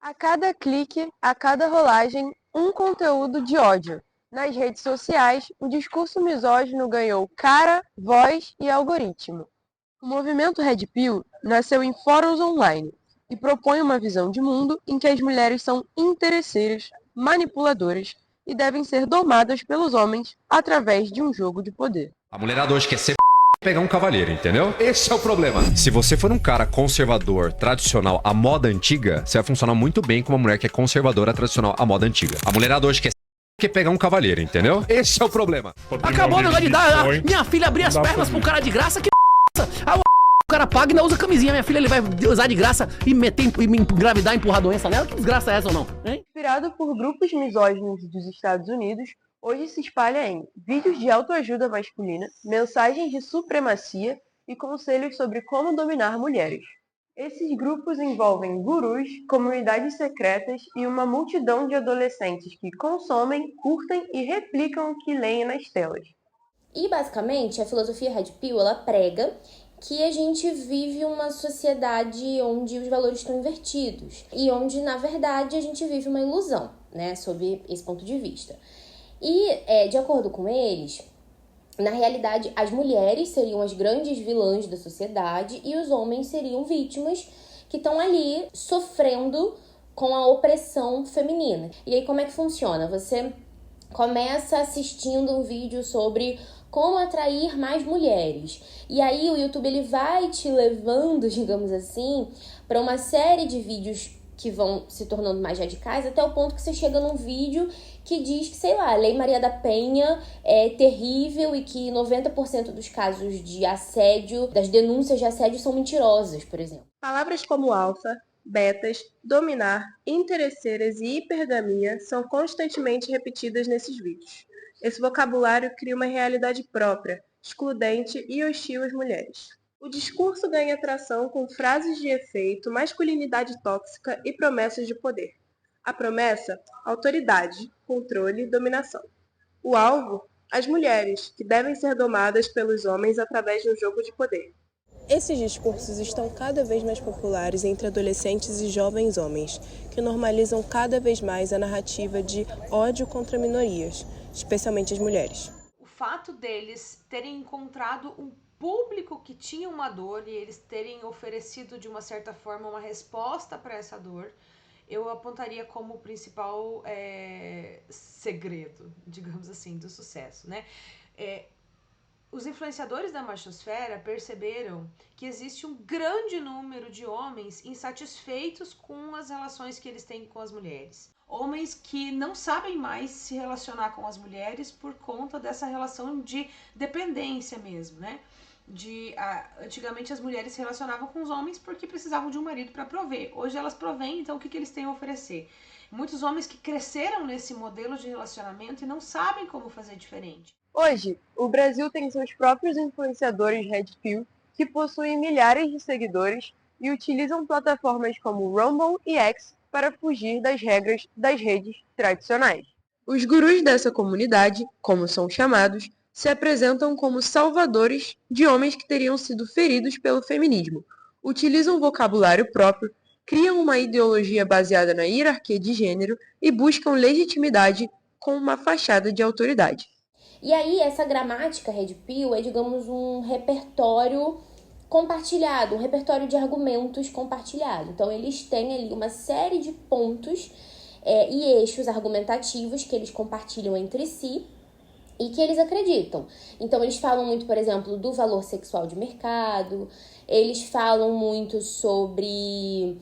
A cada clique, a cada rolagem, um conteúdo de ódio. Nas redes sociais, o discurso misógino ganhou cara, voz e algoritmo. O movimento Red Pill nasceu em fóruns online e propõe uma visão de mundo em que as mulheres são interesseiras, manipuladoras e devem ser domadas pelos homens através de um jogo de poder. A mulherada hoje quer ser pegar um cavalheiro, entendeu? Esse é o problema. Se você for um cara conservador, tradicional, à moda antiga, você vai funcionar muito bem com uma mulher que é conservadora, tradicional, à moda antiga. A mulherada hoje quer pegar um cavalheiro, entendeu? Esse é o problema. Acabou o negócio de dar minha filha abrir as pernas pro cara de graça, que aí o cara paga e ainda usa camisinha. Minha filha ele vai usar de graça e me engravidar, empurrar doença nela? Que desgraça é essa ou não? Hein? Inspirado por grupos misóginos dos Estados Unidos, hoje se espalha em vídeos de autoajuda masculina, mensagens de supremacia e conselhos sobre como dominar mulheres. Esses grupos envolvem gurus, comunidades secretas e uma multidão de adolescentes que consomem, curtem e replicam o que leem nas telas. E basicamente a filosofia Red Pill ela prega que a gente vive uma sociedade onde os valores estão invertidos e onde na verdade a gente vive uma ilusão, né, sob esse ponto de vista. E de acordo com eles, na realidade as mulheres seriam as grandes vilãs da sociedade e os homens seriam vítimas que estão ali sofrendo com a opressão feminina. E aí como é que funciona? Você começa assistindo um vídeo sobre como atrair mais mulheres. E aí o YouTube ele vai te levando, digamos assim, para uma série de vídeos que vão se tornando mais radicais, até o ponto que você chega num vídeo que diz que, sei lá, a Lei Maria da Penha é terrível e que 90% dos casos de assédio, das denúncias de assédio são mentirosas, por exemplo. Palavras como alfa, betas, dominar, interesseiras e hipergamia são constantemente repetidas nesses vídeos. Esse vocabulário cria uma realidade própria, excludente e hostil às mulheres. O discurso ganha atração com frases de efeito, masculinidade tóxica e promessas de poder. A promessa, autoridade, controle, dominação. O alvo, as mulheres, que devem ser domadas pelos homens através de um jogo de poder. Esses discursos estão cada vez mais populares entre adolescentes e jovens homens, que normalizam cada vez mais a narrativa de ódio contra minorias, especialmente as mulheres. O fato deles terem encontrado um público que tinha uma dor e eles terem oferecido de uma certa forma uma resposta para essa dor, eu apontaria como o principal segredo, digamos assim, do sucesso, né? Os influenciadores da machosfera perceberam que existe um grande número de homens insatisfeitos com as relações que eles têm com as mulheres. Homens que não sabem mais se relacionar com as mulheres por conta dessa relação de dependência mesmo, né? Antigamente as mulheres se relacionavam com os homens porque precisavam de um marido para prover. Hoje elas provêm, então o que eles têm a oferecer? Muitos homens que cresceram nesse modelo de relacionamento e não sabem como fazer diferente. Hoje, o Brasil tem seus próprios influenciadores Red Pill, que possuem milhares de seguidores e utilizam plataformas como Rumble e X para fugir das regras das redes tradicionais. Os gurus dessa comunidade, como são chamados, se apresentam como salvadores de homens que teriam sido feridos pelo feminismo, utilizam vocabulário próprio, criam uma ideologia baseada na hierarquia de gênero e buscam legitimidade com uma fachada de autoridade. E aí, essa gramática Red Pill é, digamos, um repertório compartilhado, um repertório de argumentos compartilhado. Então, eles têm ali uma série de pontos e eixos argumentativos que eles compartilham entre si e que eles acreditam. Então, eles falam muito, por exemplo, do valor sexual de mercado, eles falam muito sobre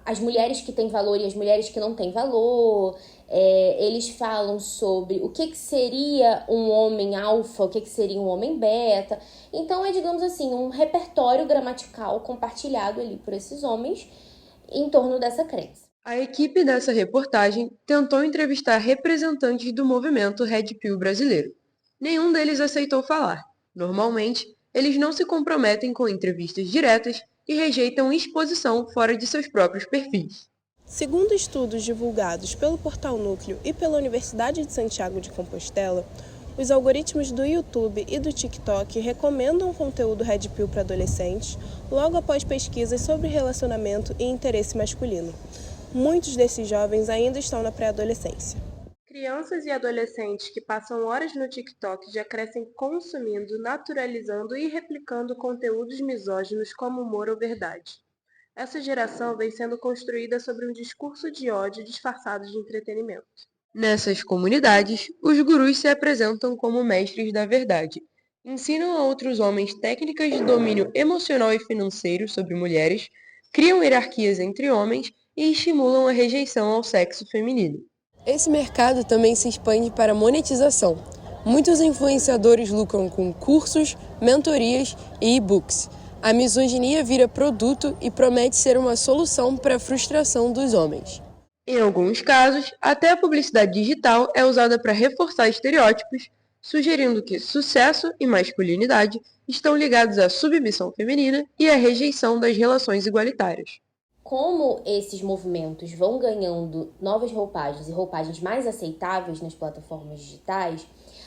as mulheres que têm valor e as mulheres que não têm valor. Eles falam sobre o que seria um homem alfa, o que seria um homem beta. Então é, digamos assim, um repertório gramatical compartilhado ali por esses homens em torno dessa crença. A equipe dessa reportagem tentou entrevistar representantes do movimento Red Pill brasileiro. Nenhum deles aceitou falar. Normalmente, eles não se comprometem com entrevistas diretas e rejeitam exposição fora de seus próprios perfis. Segundo estudos divulgados pelo Portal Núcleo e pela Universidade de Santiago de Compostela, Os algoritmos do YouTube e do TikTok recomendam conteúdo Red Pill para adolescentes logo após pesquisas sobre relacionamento e interesse masculino. Muitos desses jovens ainda estão na pré-adolescência. Crianças e adolescentes que passam horas no TikTok já crescem consumindo, naturalizando e replicando conteúdos misóginos como humor ou verdade. Essa geração vem sendo construída sobre um discurso de ódio disfarçado de entretenimento. Nessas comunidades, os gurus se apresentam como mestres da verdade. Ensinam a outros homens técnicas de domínio emocional e financeiro sobre mulheres, criam hierarquias entre homens e estimulam a rejeição ao sexo feminino. Esse mercado também se expande para a monetização. Muitos influenciadores lucram com cursos, mentorias e e-books. A misoginia vira produto e promete ser uma solução para a frustração dos homens. Em alguns casos, até a publicidade digital é usada para reforçar estereótipos, sugerindo que sucesso e masculinidade estão ligados à submissão feminina e à rejeição das relações igualitárias. Como esses movimentos vão ganhando novas roupagens e roupagens mais aceitáveis nas plataformas digitais,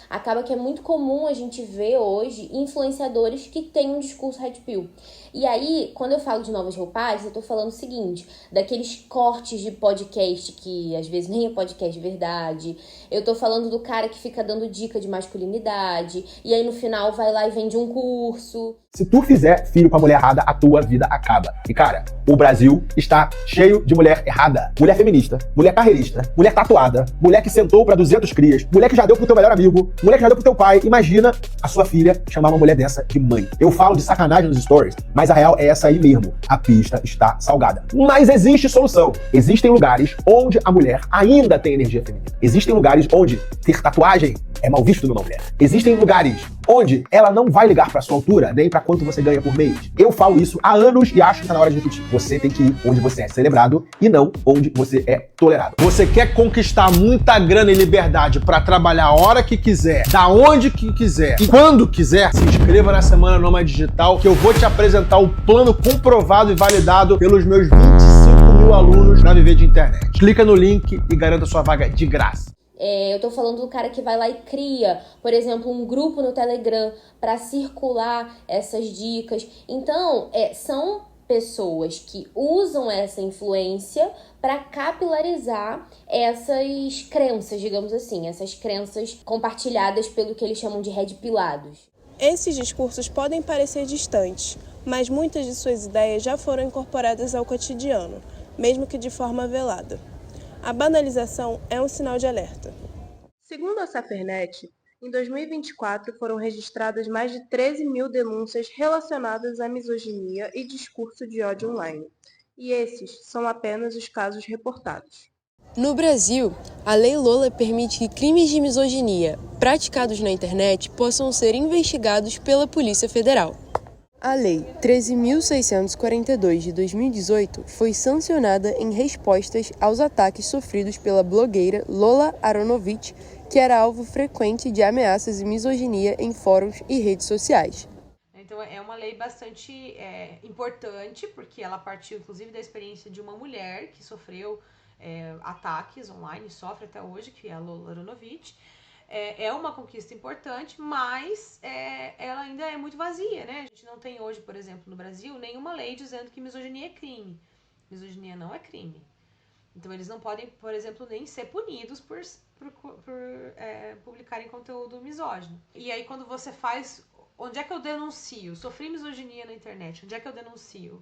acaba que é muito comum a gente ver hoje influenciadores que têm um discurso Red Pill. E aí, quando eu falo de novas roupagens, eu tô falando o seguinte, daqueles cortes de podcast que às vezes nem é podcast de verdade. Eu tô falando do cara que fica dando dica de masculinidade e aí no final vai lá e vende um curso. Se tu fizer filho com a mulher errada, a tua vida acaba. E cara, o Brasil está cheio de mulher errada. Mulher feminista, mulher carreirista, mulher tatuada, mulher que sentou pra 200 crias, mulher que já deu pro teu melhor amigo, mulher que já deu pro teu pai. Imagina a sua filha chamar uma mulher dessa de mãe. Eu falo de sacanagem nos stories, mas a real é essa aí mesmo. A pista está salgada. Mas existe solução. Existem lugares onde a mulher ainda tem energia feminina. Existem lugares onde ter tatuagem é mal visto numa mulher. Existem lugares onde ela não vai ligar pra sua altura, nem pra quanto você ganha por mês. Eu falo isso há anos e acho que tá na hora de repetir. Você tem que ir onde você é celebrado e não onde você é tolerado. Você quer conquistar muita grana e liberdade pra trabalhar a hora que quiser, da onde que quiser e quando quiser? Se inscreva na Semana Nômade Digital que eu vou te apresentar o plano comprovado e validado pelos meus 25.000 alunos pra viver de internet. Clica no link e garanta sua vaga de graça. Eu tô falando do cara que vai lá e cria, por exemplo, um grupo no Telegram para circular essas dicas. Então, são pessoas que usam essa influência para capilarizar essas crenças, digamos assim, essas crenças compartilhadas pelo que eles chamam de red pilados. Esses discursos podem parecer distantes, mas muitas de suas ideias já foram incorporadas ao cotidiano, mesmo que de forma velada. A banalização é um sinal de alerta. Segundo a Safernet, em 2024 foram registradas mais de 13 mil denúncias relacionadas à misoginia e discurso de ódio online. E esses são apenas os casos reportados. No Brasil, a Lei Lola permite que crimes de misoginia praticados na internet possam ser investigados pela Polícia Federal. A Lei 13.642 de 2018 foi sancionada em respostas aos ataques sofridos pela blogueira Lola Aronovitch, que era alvo frequente de ameaças e misoginia em fóruns e redes sociais. Então é uma lei bastante importante, porque ela partiu inclusive da experiência de uma mulher que sofreu ataques online, sofre até hoje, que é a Lola Aronovitch. É uma conquista importante, mas ela ainda é muito vazia, né? A gente não tem hoje, por exemplo, no Brasil, nenhuma lei dizendo que misoginia é crime. Misoginia não é crime. Então eles não podem, por exemplo, nem ser punidos por publicarem conteúdo misógino. E aí quando você faz... Onde é que eu denuncio? Sofri misoginia na internet, onde é que eu denuncio?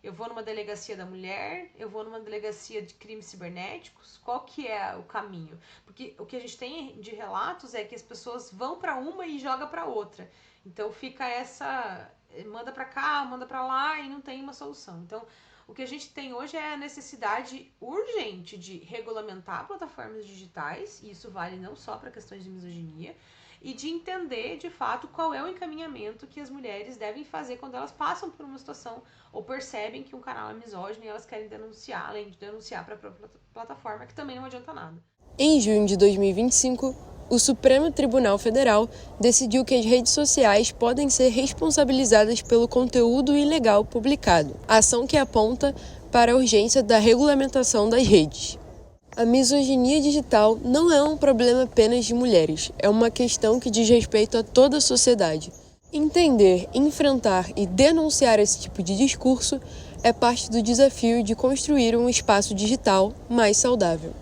Eu vou numa delegacia da mulher, eu vou numa delegacia de crimes cibernéticos, qual que é o caminho? Porque o que a gente tem de relatos é que as pessoas vão para uma e jogam para outra. Então fica essa, manda para cá, manda para lá e não tem uma solução. Então o que a gente tem hoje é a necessidade urgente de regulamentar plataformas digitais, e isso vale não só para questões de misoginia, e de entender, de fato, qual é o encaminhamento que as mulheres devem fazer quando elas passam por uma situação ou percebem que um canal é misógino e elas querem denunciar, além de denunciar para a própria plataforma, que também não adianta nada. Em junho de 2025, o Supremo Tribunal Federal decidiu que as redes sociais podem ser responsabilizadas pelo conteúdo ilegal publicado, ação que aponta para a urgência da regulamentação das redes. A misoginia digital não é um problema apenas de mulheres, é uma questão que diz respeito a toda a sociedade. Entender, enfrentar e denunciar esse tipo de discurso é parte do desafio de construir um espaço digital mais saudável.